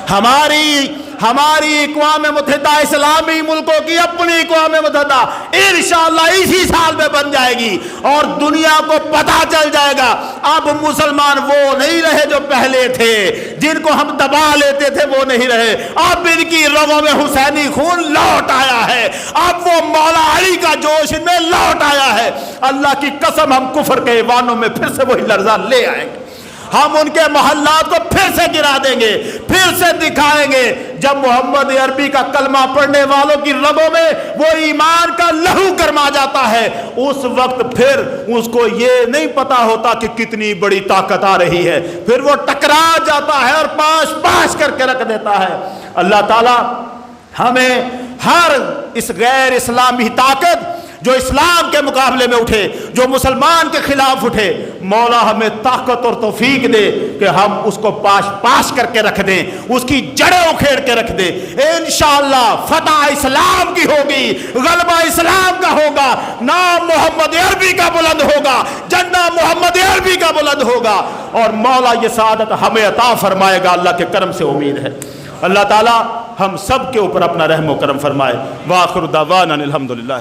ہماری اقوام متحدہ اسلامی ملکوں کی اپنی اقوام متحدہ انشاءاللہ اسی سال میں بن جائے گی. اور دنیا کو پتہ چل جائے گا اب مسلمان وہ نہیں رہے جو پہلے تھے, جن کو ہم دبا لیتے تھے وہ نہیں رہے. اب ان کی رگوں میں حسینی خون لوٹ آیا ہے, اب وہ مولا علی کا جوش ان میں لوٹ آیا ہے. اللہ کی قسم ہم کفر کے ایوانوں میں پھر سے وہی لرزہ لے آئیں گے. ہم ان کے محلات کو پھر سے گرا دیں گے, پھر سے دکھائیں گے. جب محمد عربی کا کلمہ پڑھنے والوں کی رگوں میں وہ ایمان کا لہو گرما جاتا ہے, اس وقت پھر اس کو یہ نہیں پتا ہوتا کہ کتنی بڑی طاقت آ رہی ہے. پھر وہ ٹکرا جاتا ہے اور پاش پاش کر کے رکھ دیتا ہے. اللہ تعالی ہمیں ہر اس غیر اسلامی طاقت جو اسلام کے مقابلے میں اٹھے, جو مسلمان کے خلاف اٹھے, مولا ہمیں طاقت اور توفیق دے کہ ہم اس کو پاش پاش کر کے رکھ دیں, اس کی جڑیں اکھیڑ کے رکھ دیں. انشاءاللہ فتح اسلام کی ہوگی, غلبہ اسلام کا ہوگا, نام محمد عربی کا بلند ہوگا, جھنڈا محمد عربی کا بلند ہوگا, اور مولا یہ سعادت ہمیں عطا فرمائے گا. اللہ کے کرم سے امید ہے. اللہ تعالی ہم سب کے اوپر اپنا رحم و کرم فرمائے. وآخر دعوانا الحمدللہ.